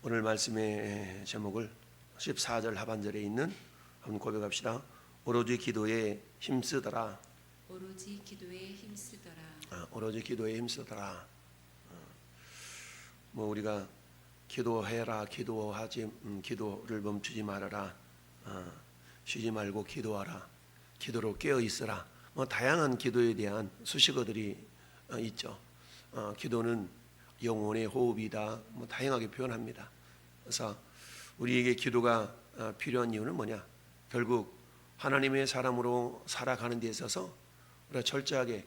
오늘 말씀의 제목을 14절 하반절에 있는 한번 고백합시다. 오로지 기도에 힘쓰더라. 오로지 기도에 힘쓰더라. 오로지 기도에 힘쓰더라. 우리가 기도해라, 기도하지, 기도를 멈추지 말아라, 쉬지 말고 기도하라, 기도로 깨어 있으라. 다양한 기도에 대한 수식어들이 있죠. 기도는 영혼의 호흡이다. 다양하게 표현합니다. 그래서 우리에게 기도가 필요한 이유는 뭐냐? 결국 하나님의 사람으로 살아가는 데 있어서 우리가 철저하게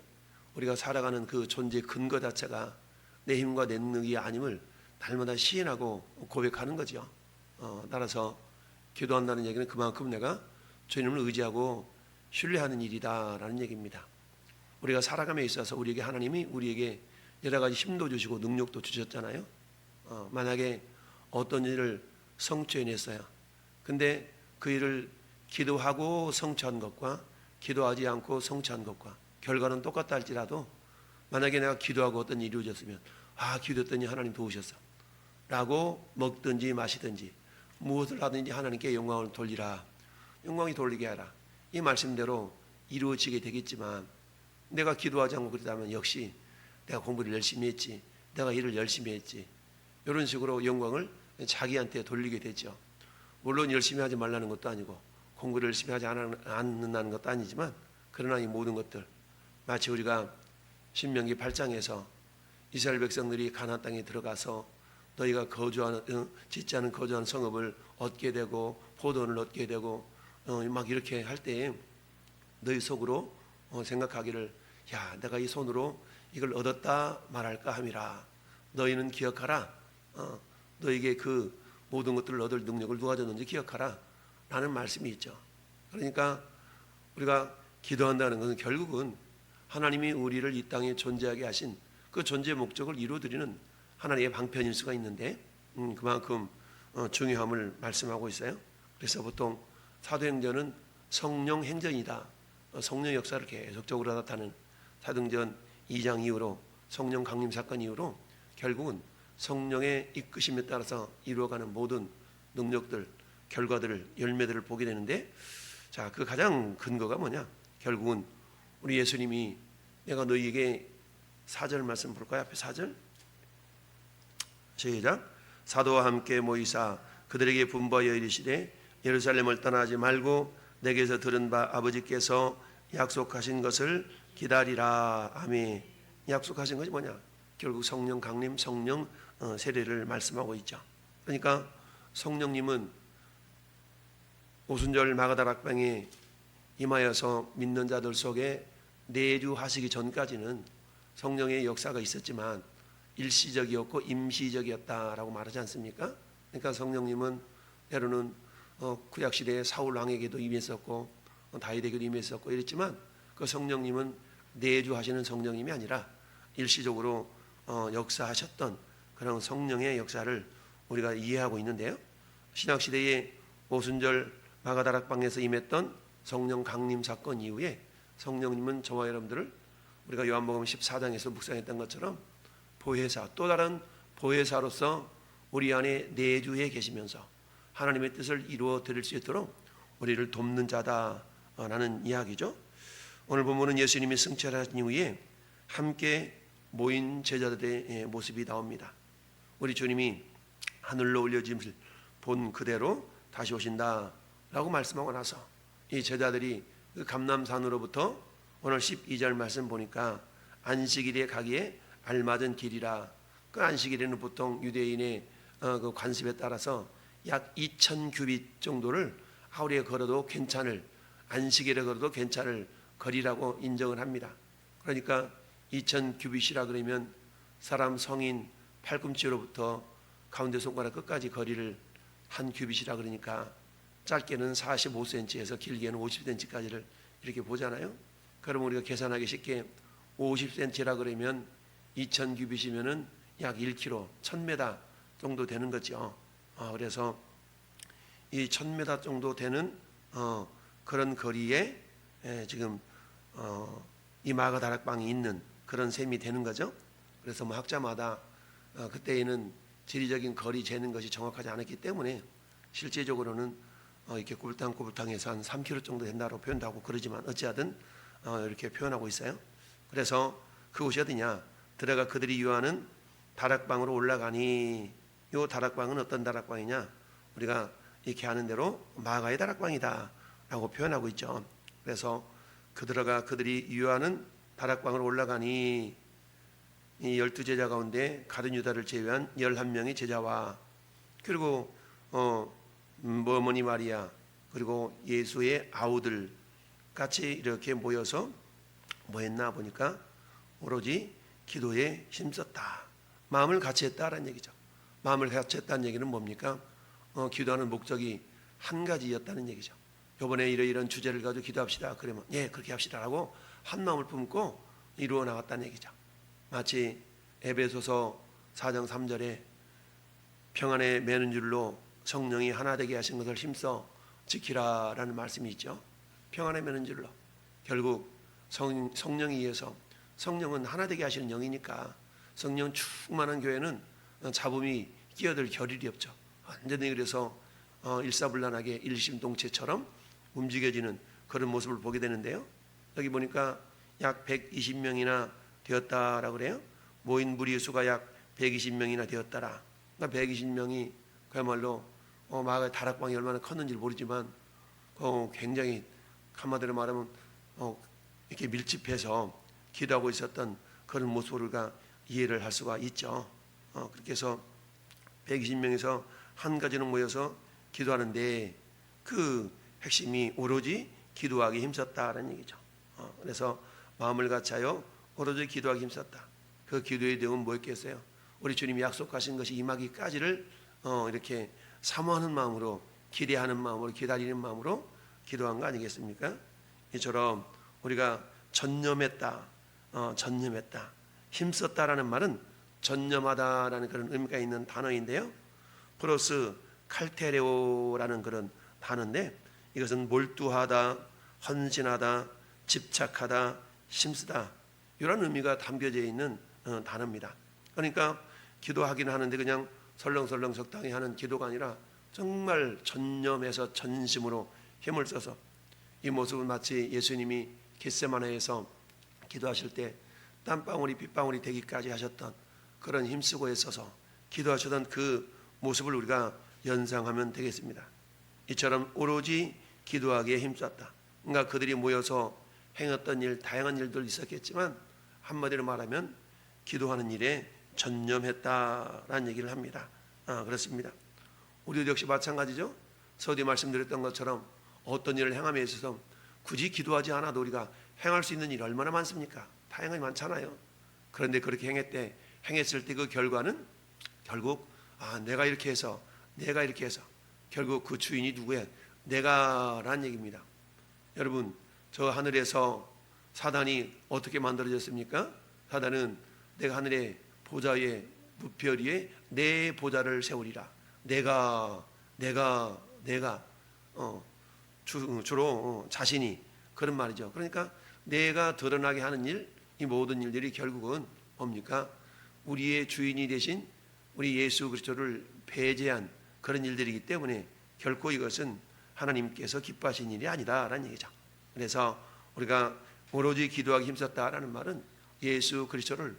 우리가 살아가는 그 존재 근거 자체가 내 힘과 내 능력이 아님을 날마다 시인하고 고백하는 거죠. 따라서 기도한다는 얘기는 그만큼 내가 주님을 의지하고 신뢰하는 일이다라는 얘기입니다. 우리가 살아감에 있어서 우리에게 하나님이 우리에게 여러 가지 힘도 주시고 능력도 주셨잖아요. 만약에 어떤 일을 성취해냈어요. 근데 그 일을 기도하고 성취한 것과 기도하지 않고 성취한 것과 결과는 똑같다 할지라도 만약에 내가 기도하고 어떤 일이 이루어졌으면 기도했더니 하나님 도우셨어 라고 먹든지 마시든지 무엇을 하든지 하나님께 영광을 돌리라, 영광이 돌리게 하라, 이 말씀대로 이루어지게 되겠지만 내가 기도하지 않고 그러다면 역시 내가 공부를 열심히 했지, 내가 일을 열심히 했지, 이런 식으로 영광을 자기한테 돌리게 되죠. 물론 열심히 하지 말라는 것도 아니고 공부를 열심히 하지 않는다는 것도 아니지만, 그러나 이 모든 것들 마치 우리가 신명기 8장에서 이스라엘 백성들이 가나안 땅에 들어가서 너희가 짓지 않은 거주하는 성읍을 얻게 되고 포도원을 얻게 되고 막 이렇게 할 때에 너희 속으로 생각하기를, 내가 이 손으로 이걸 얻었다 말할까 함이라. 너희는 기억하라. 너에게 그 모든 것들을 얻을 능력을 누가 줬는지 기억하라 라는 말씀이 있죠. 그러니까 우리가 기도한다는 것은 결국은 하나님이 우리를 이 땅에 존재하게 하신 그 존재 목적을 이루어드리는 하나님의 방편일 수가 있는데, 그만큼 중요함을 말씀하고 있어요. 그래서 보통 사도행전은 성령 행전이다, 성령 역사를 계속적으로 나타나는 사도행전 2장 이후로 성령 강림 사건 이후로 결국은 성령의 이끄심에 따라서 이루어가는 모든 능력들, 결과들을, 열매들을 보게 되는데, 그 가장 근거가 뭐냐? 결국은 우리 예수님이, 내가 너희에게 4절 말씀 볼까요? 앞에 4절 시작. 사도와 함께 모이사 그들에게 분부하여 이르시되 예루살렘을 떠나지 말고 내게서 들은 바 아버지께서 약속하신 것을 기다리라. 아멘. 약속하신 것이 뭐냐? 결국 성령 강림, 성령 세례를 말씀하고 있죠. 그러니까 성령님은 오순절 마가다락방에 임하여서 믿는 자들 속에 내주하시기 전까지는 성령의 역사가 있었지만 일시적이었고 임시적이었다라고 말하지 않습니까? 그러니까 성령님은 때로는 구약시대에 사울 왕에게도 임했었고 다윗에게도 임했었고 이랬지만, 그 성령님은 내주하시는 성령님이 아니라 일시적으로 역사하셨던 그런 성령의 역사를 우리가 이해하고 있는데요. 신약시대의 오순절 마가다락방에서 임했던 성령 강림 사건 이후에 성령님은 저와 여러분들을 우리가 요한복음 14장에서 묵상했던 것처럼 보혜사, 또 다른 보혜사로서 우리 안에 내주해 계시면서 하나님의 뜻을 이루어 드릴 수 있도록 우리를 돕는 자다라는 이야기죠. 오늘 본문은 예수님이 승천하신 이후에 함께 모인 제자들의 모습이 나옵니다. 우리 주님이 하늘로 올려짐을 본 그대로 다시 오신다라고 말씀하고 나서 이 제자들이 그 감람산으로부터 오늘 12절 말씀 보니까 안식일에 가기에 알맞은 길이라. 그 안식일에는 보통 유대인의 그 관습에 따라서 약 2000규빗 정도를 하루에 걸어도 괜찮을, 안식일에 걸어도 괜찮을 거리라고 인정을 합니다. 그러니까 2000규빗이라 그러면 사람 성인 팔꿈치로부터 가운데 손가락 끝까지 거리를 한 규빗이라 그러니까 짧게는 45cm에서 길게는 50cm까지를 이렇게 보잖아요. 그러면 우리가 계산하기 쉽게 50cm라 그러면 2000규빗이면은 약 1km, 1000m 정도 되는 거죠. 그래서 이 1000m 정도 되는 그런 거리에 지금 이 마가다락방이 있는 그런 셈이 되는 거죠. 그래서 학자마다 그때에는 지리적인 거리 재는 것이 정확하지 않았기 때문에 실제적으로는 이렇게 꼬불탕꼬불탕해서 한 3km 정도 된다고 표현도 하고 그러지만 어찌하든 이렇게 표현하고 있어요. 그래서 그곳이 어디냐? 들어가 그들이 유하는 다락방으로 올라가니, 요 다락방은 어떤 다락방이냐? 우리가 이렇게 하는 대로 마가의 다락방이다 라고 표현하고 있죠. 그래서 들어가 그들이 유하는 다락방으로 올라가니, 이 12제자 가운데 가룟 유다를 제외한 11명의 제자와, 그리고 어머니 마리아, 그리고 예수의 아우들 같이 이렇게 모여서 뭐 했나 보니까 오로지 기도에 힘썼다, 마음을 같이 했다라는 얘기죠. 마음을 같이 했다는 얘기는 뭡니까? 기도하는 목적이 한 가지였다는 얘기죠. 이번에 이런 주제를 가지고 기도합시다 그러면 예 그렇게 합시다라고 한 마음을 품고 이루어 나갔다는 얘기죠. 마치 에베소서 4장 3절에 평안에 매는 줄로 성령이 하나 되게 하신 것을 힘써 지키라라는 말씀이 있죠. 평안에 매는 줄로, 결국 성령에 의해서, 성령은 하나 되게 하시는 영이니까 성령 충만한 교회는 잡음이 끼어들 겨를이 없죠. 완전히 그래서 일사불란하게 일심동체처럼 움직여지는 그런 모습을 보게 되는데요. 여기 보니까 약 120명이나 되었다라고 그래요. 모인 무리의 수가 약 120명이나 되었다라. 그러니까 120명이 그야말로 마가의 다락방이 얼마나 컸는지 모르지만 굉장히 한마디로 말하면 이렇게 밀집해서 기도하고 있었던 그런 모습을 우리가 이해를 할 수가 있죠. 그렇게 해서 120명에서 한 가지로 모여서 기도하는데 그 핵심이 오로지 기도하기 힘썼다라는 얘기죠. 그래서 마음을 같이하여 오로지 기도하기 힘썼다. 그 기도의 내용은 뭐였겠어요? 우리 주님이 약속하신 것이 임하기까지를 이렇게 사모하는 마음으로, 기대하는 마음으로, 기다리는 마음으로 기도한 거 아니겠습니까? 이처럼 우리가 전념했다, 전념했다, 힘썼다라는 말은 전념하다라는 그런 의미가 있는 단어인데요. 프로스 칼테레오라는 그런 단어인데 이것은 몰두하다, 헌신하다, 집착하다, 힘쓰다 이런 의미가 담겨져 있는 단어입니다. 그러니까 기도하기는 하는데 그냥 설렁설렁 적당히 하는 기도가 아니라 정말 전념해서 전심으로 힘을 써서, 이 모습은 마치 예수님이 겟세마네에서 기도하실 때 땀방울이 빗방울이 되기까지 하셨던 그런 힘쓰고 애써서 기도하시던 그 모습을 우리가 연상하면 되겠습니다. 이처럼 오로지 기도하기에 힘썼다. 그러니까 그들이 모여서 행했던 일, 다양한 일들 있었겠지만 한마디로 말하면 기도하는 일에 전념했다라는 얘기를 합니다. 그렇습니다. 우리도 역시 마찬가지죠. 서두에 말씀드렸던 것처럼 어떤 일을 행함에 있어서 굳이 기도하지 않아도 우리가 행할 수 있는 일이 얼마나 많습니까? 다양하게 많잖아요. 그런데 그렇게 행했을 때 그 결과는 결국 내가 이렇게 해서 결국 그 주인이 누구야? 내가라는 얘기입니다. 여러분, 저 하늘에서 사단이 어떻게 만들어졌습니까? 사단은 내가 하늘의 보좌 위에 무별 위에 내 보좌를 세우리라. 내가 주로 자신이 그런 말이죠. 그러니까 내가 드러나게 하는 일, 이 모든 일들이 결국은 뭡니까? 우리의 주인이 되신 우리 예수 그리스도를 배제한 그런 일들이기 때문에 결코 이것은 하나님께서 기뻐하신 일이 아니다라는 얘기죠. 그래서 우리가 오로지 기도하기 힘썼다라는 말은 예수 그리스도를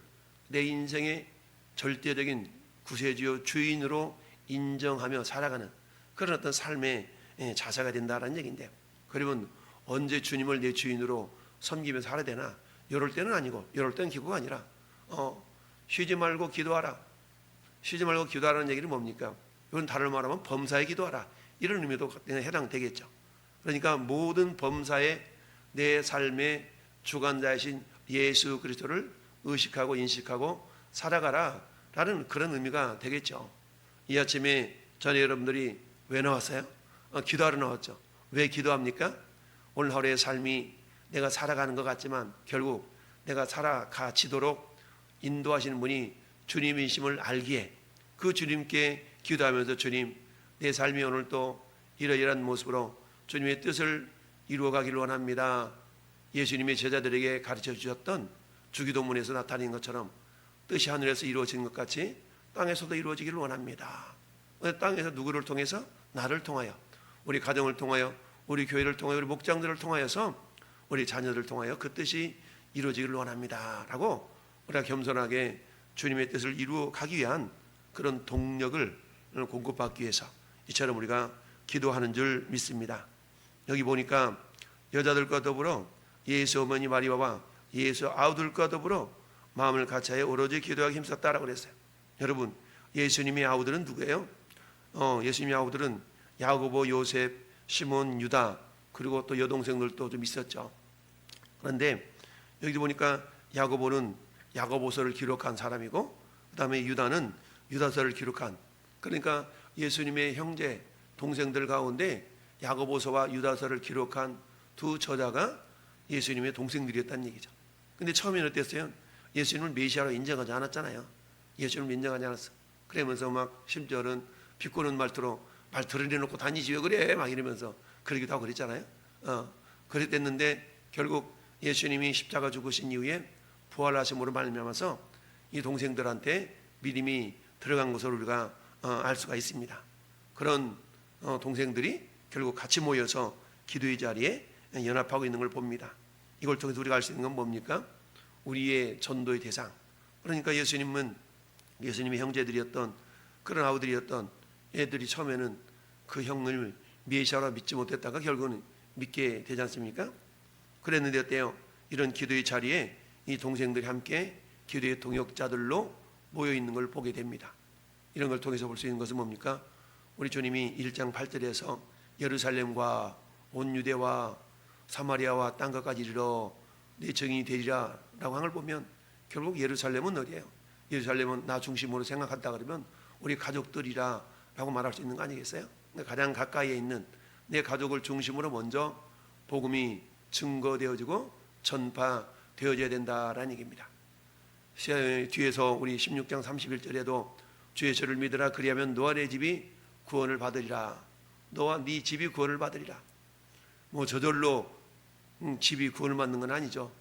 내 인생의 절대적인 구세주요 주인으로 인정하며 살아가는 그런 어떤 삶의 자세가 된다라는 얘기인데요. 그러면 언제 주님을 내 주인으로 섬기며 살아야 되나? 이럴 때는 아니고, 이럴 때는 기구가 아니라 쉬지 말고 기도하라. 쉬지 말고 기도하라는 얘기는 뭡니까? 이건 다른 말하면 범사에 기도하라, 이런 의미도 해당되겠죠. 그러니까 모든 범사에 내 삶의 주관자이신 예수 그리스도를 의식하고 인식하고 살아가라 라는 그런 의미가 되겠죠. 이 아침에 저는 여러분들이 왜 나왔어요? 기도하러 나왔죠. 왜 기도합니까? 오늘 하루의 삶이 내가 살아가는 것 같지만 결국 내가 살아가지도록 인도하시는 분이 주님이심을 알기에 그 주님께 기도하면서 주님, 내 삶이 오늘 또 이러이러한 모습으로 주님의 뜻을 이루어가기를 원합니다. 예수님의 제자들에게 가르쳐 주셨던 주기도문에서 나타낸 것처럼 뜻이 하늘에서 이루어진 것 같이 땅에서도 이루어지기를 원합니다. 땅에서 누구를 통해서? 나를 통하여, 우리 가정을 통하여, 우리 교회를 통하여, 우리 목장들을 통하여서, 우리 자녀들을 통하여 그 뜻이 이루어지기를 원합니다 라고 우리가 겸손하게 주님의 뜻을 이루어 가기 위한 그런 동력을 공급받기 위해서 이처럼 우리가 기도하는 줄 믿습니다. 여기 보니까 여자들과 더불어 예수 어머니 마리아와 예수 아우들과 더불어 마음을 같이하여 오로지 기도하기 힘썼다라고 그랬어요. 여러분, 예수님의 아우들은 누구예요? 예수님의 아우들은 야고보, 요셉, 시몬, 유다, 그리고 또 여동생들도 좀 있었죠. 그런데 여기 보니까 야고보는 야고보서를 기록한 사람이고, 그 다음에 유다는 유다서를 기록한, 그러니까 예수님의 형제 동생들 가운데 야고보서와 유다서를 기록한 두 저자가 예수님의 동생들이었다는 얘기죠. 근데 처음에는 어땠어요? 예수님을 메시아로 인정하지 않았잖아요. 예수님을 인정하지 않았어. 그러면서 막 심지어는 비꼬는 말투로 말 들이놓고 다니지 왜 그래 막 이러면서 그러기도 하고 그랬잖아요. 그랬댔는데 결국 예수님이 십자가 죽으신 이후에 부활하심으로 말미암아서 이 동생들한테 믿음이 들어간 것을 우리가 알 수가 있습니다. 그런 동생들이 결국 같이 모여서 기도의 자리에 연합하고 있는 걸 봅니다. 이걸 통해서 우리가 알 수 있는 건 뭡니까? 우리의 전도의 대상, 그러니까 예수님은 예수님의 형제들이었던 그런 아우들이었던 애들이 처음에는 그 형을 메시아로 믿지 못했다가 결국은 믿게 되지 않습니까? 그랬는데 어때요? 이런 기도의 자리에 이 동생들이 함께 기도의 동역자들로 모여 있는 걸 보게 됩니다. 이런 걸 통해서 볼 수 있는 것은 뭡니까? 우리 주님이 1장 8절에서 예루살렘과 온 유대와 사마리아와 땅 끝까지 이르러 내 증인이 되리라 라고 한 걸 보면 결국 예루살렘은 어디예요? 예루살렘은 나 중심으로 생각한다 그러면 우리 가족들이라 라고 말할 수 있는 거 아니겠어요? 가장 가까이에 있는 내 가족을 중심으로 먼저 복음이 증거되어지고 전파되어져야 된다라는 얘기입니다. 뒤에서 우리 16장 31절에도 주의 저를 믿으라 그리하면 너와 내 집이 구원을 받으리라. 너와 네 집이 구원을 받으리라. 뭐 저절로 집이 구원을 받는 건 아니죠.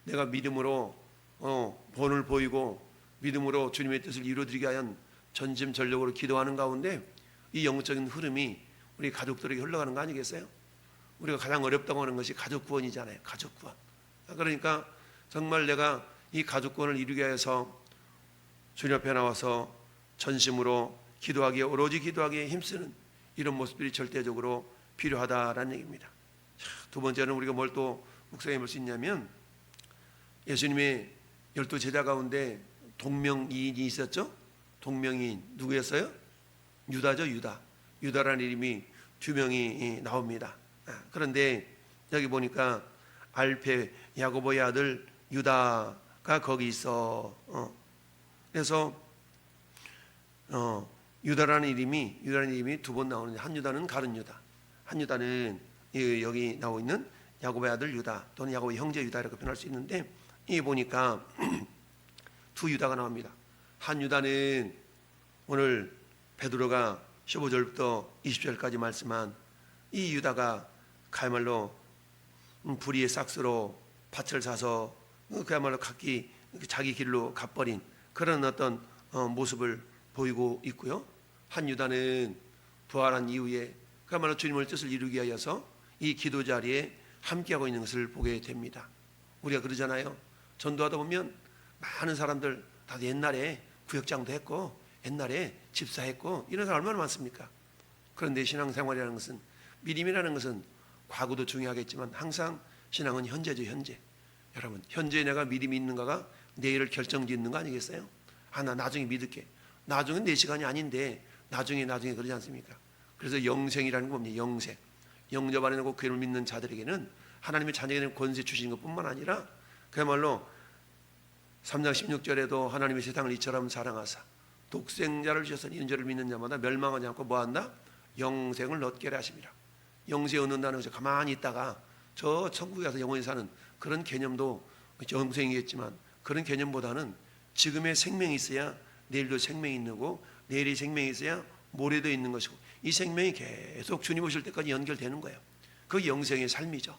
내가 믿음으로 본을 보이고 믿음으로 주님의 뜻을 이루어드리게 하여 전심전력으로 기도하는 가운데 이 영적인 흐름이 우리 가족들에게 흘러가는 거 아니겠어요? 우리가 가장 어렵다고 하는 것이 가족 구원이잖아요. 가족 구원. 그러니까 정말 내가 이 가족 구원을 이루기 위해서 주님 앞에 나와서 전심으로 기도하기에 오로지 기도하기에 힘쓰는 이런 모습들이 절대적으로 필요하다라는 얘기입니다. 두 번째는 우리가 뭘 또 묵상해 볼 수 있냐면 예수님의 12 제자 가운데 동명이인이 있었죠. 동명이인 누구였어요? 유다죠. 유다라는 이름이 두 명이 나옵니다. 그런데 여기 보니까 알페 야고보의 아들 유다가 거기 있어. 그래서 유다라는 이름이 두 번 나오는데 한 유다는 가룟 유다, 한 유다는 여기 나오고 있는 야고보의 아들 유다 또는 야고보의 형제 유다 이렇게 표현할 수 있는데 이 보니까 두 유다가 나옵니다. 한 유다는 오늘 베드로가 15절부터 20절까지 말씀한 이 유다가 그야말로 불의의 삭스로 밭을 사서 그야말로 각기 자기 길로 가버린 그런 어떤 모습을 보이고 있고요. 한 유다는 부활한 이후에 그야말로 주님의 뜻을 이루기 위하여서 이 기도 자리에 함께하고 있는 것을 보게 됩니다. 우리가 그러잖아요. 전도하다 보면 많은 사람들 다 옛날에 구역장도 했고 옛날에 집사했고 이런 사람 얼마나 많습니까? 그런데 신앙생활이라는 것은 믿음이라는 것은 과거도 중요하겠지만 항상 신앙은 현재죠. 현재. 여러분 현재 내가 믿음이 있는가가 내일을 결정짓는 거 아니겠어요? 나 나중에 믿을게. 나중은 내 시간이 아닌데 나중에 그러지 않습니까? 그래서 영생이라는 건 뭡니까? 영생. 영접 안에 놓고 그를 믿는 자들에게는 하나님의 자녀에게는 권세 주시는 것뿐만 아니라 그야말로 3장 16절에도 하나님의 세상을 이처럼 사랑하사 독생자를 주셔서 이는 저를 믿는 자마다 멸망하지 않고 뭐한다? 영생을 얻게 하십니다. 영생을 얻는다는 것이 가만히 있다가 저 천국에 가서 영원히 사는 그런 개념도 영생이겠지만 그런 개념보다는 지금의 생명이 있어야 내일도 생명이 있는 거고 내일의 생명이 있어야 모레도 있는 것이고 이 생명이 계속 주님 오실 때까지 연결되는 거예요. 그게 영생의 삶이죠.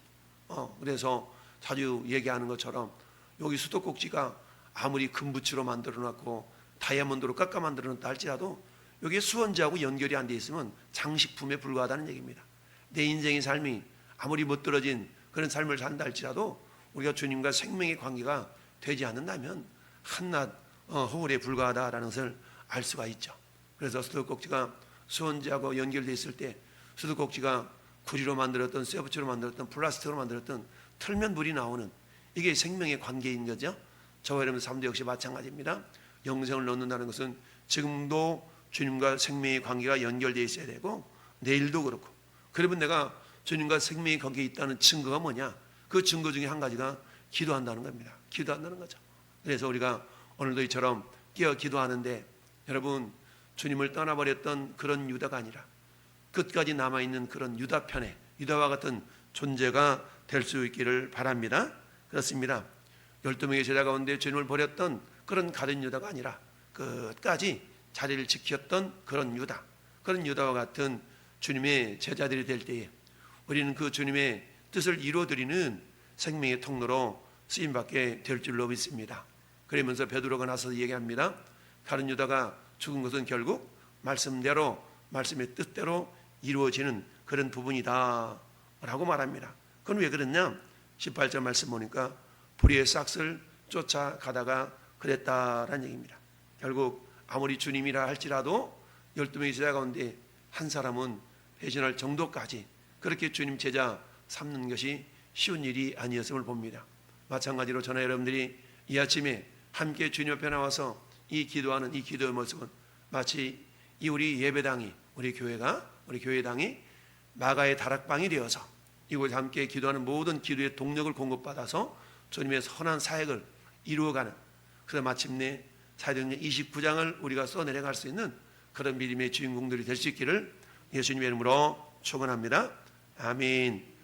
그래서 자주 얘기하는 것처럼 여기 수도꼭지가 아무리 금붙이로 만들어놨고 다이아몬드로 깎아 만들어놨다 할지라도 여기에 수원지하고 연결이 안 돼 있으면 장식품에 불과하다는 얘기입니다. 내 인생의 삶이 아무리 멋들어진 그런 삶을 산다 할지라도 우리가 주님과 생명의 관계가 되지 않는다면 한낱 허울에 불과하다라는 것을 알 수가 있죠. 그래서 수도꼭지가 수원지하고 연결되어 있을 때 수도꼭지가 구리로 만들었던 쇠붙이로 만들었던 플라스틱으로 만들었던 털면 물이 나오는 이게 생명의 관계인 거죠. 저와 여러분 삶도 역시 마찬가지입니다. 영생을 넣는다는 것은 지금도 주님과 생명의 관계가 연결되어 있어야 되고 내일도 그렇고, 그러면 내가 주님과 생명의 관계에 있다는 증거가 뭐냐? 그 증거 중에 한 가지가 기도한다는 겁니다. 기도한다는 거죠. 그래서 우리가 오늘도 이처럼 깨어 기도하는데 여러분, 주님을 떠나버렸던 그런 유다가 아니라 끝까지 남아있는 그런 유다 편에 유다와 같은 존재가 될 수 있기를 바랍니다. 그렇습니다. 12명의 제자 가운데 주님을 버렸던 그런 가룟 유다가 아니라 끝까지 자리를 지켰던 그런 유다, 그런 유다와 같은 주님의 제자들이 될 때에 우리는 그 주님의 뜻을 이루어드리는 생명의 통로로 쓰임받게 될 줄로 믿습니다. 그러면서 베드로가 나서서 얘기합니다. 가룟 유다가 죽은 것은 결국 말씀대로, 말씀의 뜻대로 이루어지는 그런 부분이다 라고 말합니다. 그건 왜 그랬냐? 18절 말씀 보니까 불의의 싹을 쫓아가다가 그랬다라는 얘기입니다. 결국 아무리 주님이라 할지라도 12명의 제자 가운데 한 사람은 배신할 정도까지 그렇게 주님 제자 삼는 것이 쉬운 일이 아니었음을 봅니다. 마찬가지로 저나 여러분들이 이 아침에 함께 주님 앞에 나와서 이 기도하는 이 기도의 모습은 마치 이 우리 예배당이, 우리 교회당이 마가의 다락방이 되어서 이곳에 함께 기도하는 모든 기도의 동력을 공급받아서 주님의 선한 사역을 이루어가는, 그래서 마침내 사도행전 29장을 우리가 써내려갈 수 있는 그런 믿음의 주인공들이 될 수 있기를 예수님의 이름으로 축원합니다. 아멘.